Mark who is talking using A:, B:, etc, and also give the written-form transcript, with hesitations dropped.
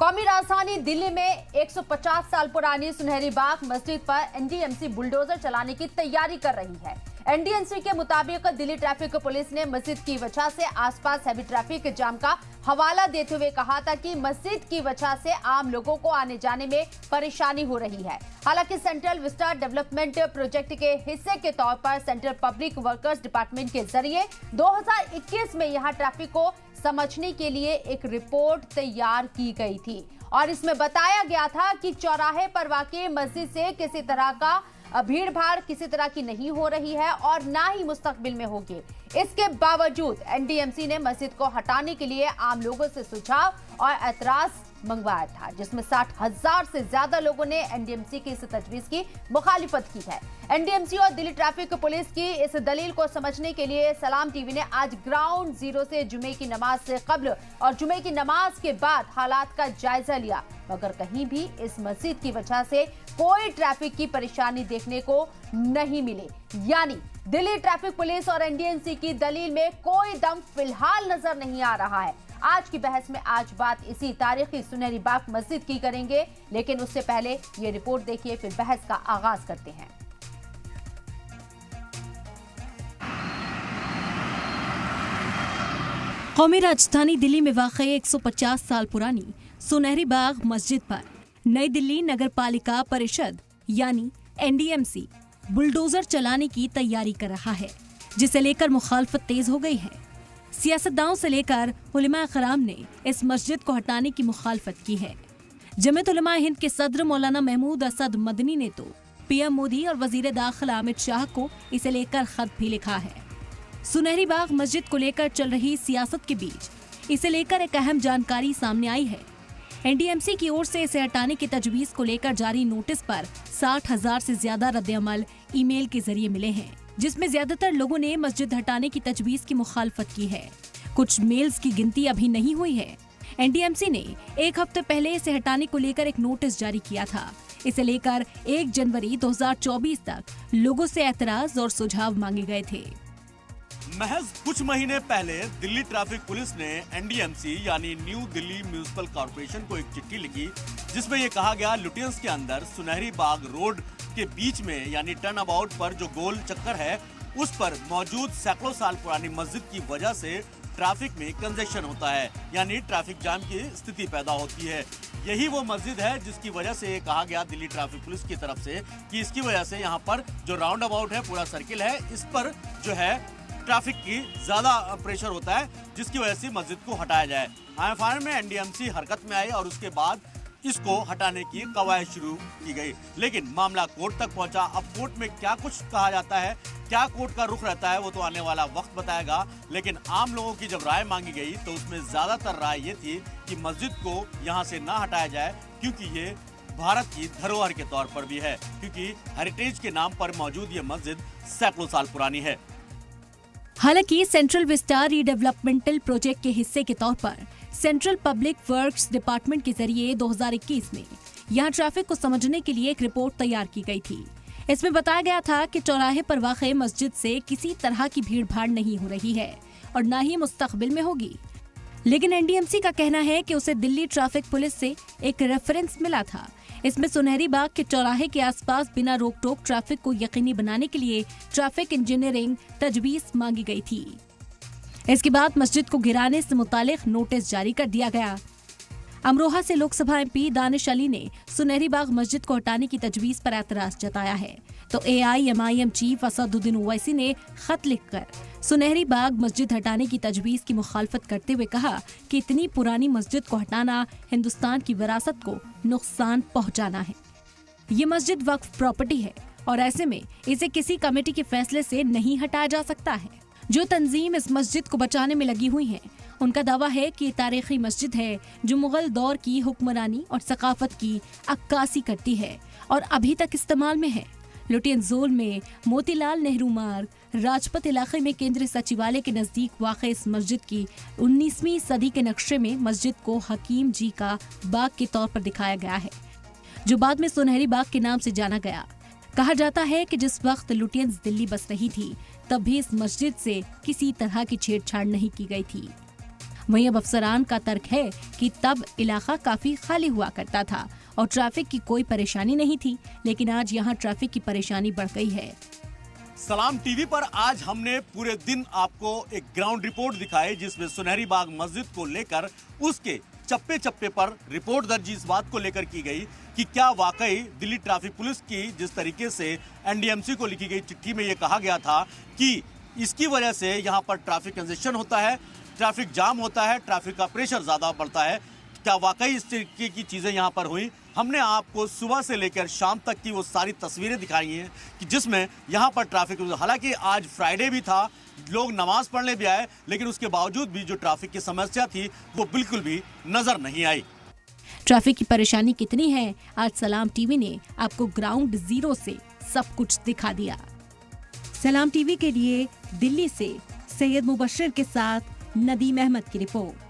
A: कौमी राजधानी दिल्ली में 150 साल पुरानी सुनहरी बाग मस्जिद पर एनडीएमसी बुलडोजर चलाने की तैयारी कर रही है। एनडीएमसी के मुताबिक दिल्ली ट्रैफिक पुलिस ने मस्जिद की वजह से आसपास हैवी ट्रैफिक जाम का हवाला देते हुए कहा था कि मस्जिद की वजह से आम लोगों को आने जाने में परेशानी हो रही है। हालांकि सेंट्रल विस्टा डेवलपमेंट प्रोजेक्ट के हिस्से के तौर पर सेंट्रल पब्लिक वर्कर्स डिपार्टमेंट के जरिए 2021 में यहां ट्रैफिक को समझने के लिए एक रिपोर्ट तैयार की गई थी और इसमें बताया गया था कि चौराहे पर वाक़ई मस्जिद से किसी तरह का भीड़ भाड़ किसी तरह की नहीं हो रही है और ना ही मुस्तकबिल में होगी। इसके बावजूद एनडीएमसी ने मस्जिद को हटाने के लिए आम लोगों से सुझाव और एतराज मंगवाया था, जिसमें 60,000 से ज्यादा लोगों ने एनडीएमसी की इस तजवीज की मुखालिफत की है। एनडीएमसी और दिल्ली ट्रैफिक पुलिस की इस दलील को समझने के लिए सलाम टीवी ने आज ग्राउंड जीरो से जुमे की नमाज से कब्ल और जुमे की नमाज के बाद हालात का जायजा लिया, मगर कहीं भी इस मस्जिद की वजह से कोई ट्रैफिक की परेशानी देखने को नहीं मिली। यानी दिल्ली ट्रैफिक पुलिस और एनडीएमसी की दलील में कोई दम फिलहाल नजर नहीं आ रहा है। आज की बहस में आज बात इसी तारीखी सुनहरी बाग मस्जिद की करेंगे, लेकिन उससे पहले ये रिपोर्ट देखिए, फिर बहस का आगाज करते हैं।
B: कौमी राजधानी दिल्ली में वाक़ई 150 साल पुरानी सुनहरी बाग मस्जिद पर नई दिल्ली नगर पालिका परिषद यानी एनडीएमसी बुलडोजर चलाने की तैयारी कर रहा है, जिसे लेकर मुखालफत तेज हो गई है। सियासतदानों से लेकर उलमा कराम ने इस मस्जिद को हटाने की मुखालफत की है। जमीयत उलमा हिंद के सदर मौलाना महमूद असद मदनी ने तो पीएम मोदी और वजीर दाखिला अमित शाह को इसे लेकर खत भी लिखा है। सुनहरी बाग मस्जिद को लेकर चल रही सियासत के बीच इसे लेकर एक अहम जानकारी सामने आई है। एनडीएमसी की ओर से इसे हटाने की तजवीज को लेकर जारी नोटिस पर 60,000 से ज्यादा रद्द-ए-अमल ईमेल के जरिए मिले हैं, जिसमें ज्यादातर लोगों ने मस्जिद हटाने की तजवीज की मुखालफत की है। कुछ मेल्स की गिनती अभी नहीं हुई है। एनडीएमसी ने एक हफ्ते पहले इसे हटाने को लेकर एक नोटिस जारी किया था। इसे लेकर 1 जनवरी 2024 तक लोगों से एतराज और सुझाव मांगे गए थे।
C: महज कुछ महीने पहले दिल्ली ट्रैफिक पुलिस ने एनडीएमसी यानी न्यू दिल्ली म्यूनिसिपल कॉर्पोरेशन को एक चिट्ठी लिखी, जिसमें ये कहा गया लुटियंस के अंदर सुनहरी बाग रोड के बीच में यानी टर्न अबाउट पर जो गोल चक्कर है उस पर मौजूद सैकड़ों साल पुरानी मस्जिद की वजह से ट्रैफिक में कंजेशन होता है, यानी ट्रैफिक जाम की स्थिति पैदा होती है। यही वो मस्जिद है जिसकी वजह से कहा गया दिल्ली ट्रैफिक पुलिस की तरफ से कि इसकी वजह से यहाँ पर जो राउंड अबाउट है, पूरा सर्किल है, इस पर जो है ट्रैफिक की ज्यादा प्रेशर होता है, जिसकी वजह से मस्जिद को हटाया जाए। आईएफआर में एनडीएमसी हरकत में आई और उसके बाद इसको हटाने की कवायद शुरू की गई, लेकिन मामला कोर्ट तक पहुंचा। अब कोर्ट में क्या कुछ कहा जाता है, क्या कोर्ट का रुख रहता है, वो तो आने वाला वक्त बताएगा। लेकिन आम लोगों की जब राय मांगी गई तो उसमें ज्यादातर राय ये थी कि मस्जिद को यहाँ से ना हटाया जाए, क्योंकि ये भारत की धरोहर के तौर पर भी है, क्योंकि हेरिटेज के नाम पर मौजूद ये मस्जिद सैकड़ों साल पुरानी है।
B: हालांकि सेंट्रल विस्टा रीडेवलपमेंटल प्रोजेक्ट के हिस्से के तौर पर सेंट्रल पब्लिक वर्क्स डिपार्टमेंट के जरिए 2021 में यहां ट्रैफिक को समझने के लिए एक रिपोर्ट तैयार की गई थी। इसमें बताया गया था कि चौराहे पर वाक़ई मस्जिद से किसी तरह की भीड़ भाड़ नहीं हो रही है और न ही मुस्तकबिल में होगी। लेकिन एनडीएमसी का कहना है कि उसे दिल्ली ट्रैफिक पुलिस से एक रेफरेंस मिला था। इसमें सुनहरी बाग के चौराहे के आसपास बिना रोक टोक ट्रैफिक को यकीनी बनाने के लिए ट्रैफिक इंजीनियरिंग तजवीज मांगी गई थी। इसके बाद मस्जिद को गिराने से मुतालिक नोटिस जारी कर दिया गया। अमरोहा से लोकसभा एमपी दानिश अली ने सुनहरी बाग मस्जिद को हटाने की तजवीज पर एतराज जताया है, तो एआईएमआईएम चीफ असदुद्दीन ओवैसी ने खत लिखकर सुनहरी बाग मस्जिद हटाने की तजवीज की मुखालफत करते हुए कहा कि इतनी पुरानी मस्जिद को हटाना हिंदुस्तान की विरासत को नुकसान पहुंचाना है। ये मस्जिद वक्फ प्रॉपर्टी है और ऐसे में इसे किसी कमेटी के फैसले से नहीं हटाया जा सकता है। जो तंजीम इस मस्जिद को बचाने में लगी हुई है, उनका दावा है कि ये तारीखी मस्जिद है जो मुगल दौर की हुक्मरानी और सकाफत की अक्कासी करती है और अभी तक इस्तेमाल में है। लुटियन जोन में मोतीलाल नेहरू मार्ग राजपथ इलाके में केंद्रीय सचिवालय के नजदीक वाक़ इस मस्जिद की 19वीं सदी के नक्शे में मस्जिद को हकीम जी का बाग के तौर पर दिखाया गया है, जो बाद में सुनहरी बाग के नाम से जाना गया। कहा जाता है कि जिस वक्त लुटियंस दिल्ली बस रही थी, तब भी इस मस्जिद से किसी तरह की छेड़छाड़ नहीं की गई थी। वहीं अब अफसरान का तर्क है कि तब इलाका काफी खाली हुआ करता था और ट्रैफिक की कोई परेशानी नहीं थी, लेकिन आज यहाँ ट्रैफिक की परेशानी बढ़ गई है।
C: सलाम टीवी पर आज हमने पूरे दिन आपको एक ग्राउंड रिपोर्ट दिखाई, जिसमें सुनहरी बाग मस्जिद को लेकर उसके चप्पे चप्पे पर रिपोर्ट दर्ज इस बात को लेकर की गई कि क्या वाकई दिल्ली ट्रैफिक पुलिस की जिस तरीके से एनडीएमसी को लिखी गई चिट्ठी में यह कहा गया था कि इसकी वजह से यहाँ पर ट्रैफिक कंजेशन होता है, ट्रैफिक जाम होता है, ट्रैफिक का प्रेशर ज्यादा बढ़ता है, क्या वाकई इस तरीके की चीजें यहाँ पर हुई? हमने आपको सुबह से लेकर शाम तक की वो सारी तस्वीरें दिखाई हैं कि जिसमें यहाँ पर ट्रैफिक, हालांकि आज फ्राइडे भी था, लोग नमाज पढ़ने भी आए, लेकिन उसके बावजूद भी जो ट्रैफिक की समस्या थी वो बिल्कुल भी नजर नहीं आई।
B: ट्रैफिक की परेशानी कितनी है, आज सलाम टीवी ने आपको ग्राउंड जीरो से सब कुछ दिखा दिया। सलाम टीवी के लिए दिल्ली से सैयद मुबश्शिर के साथ नदीम अहमद की रिपोर्ट।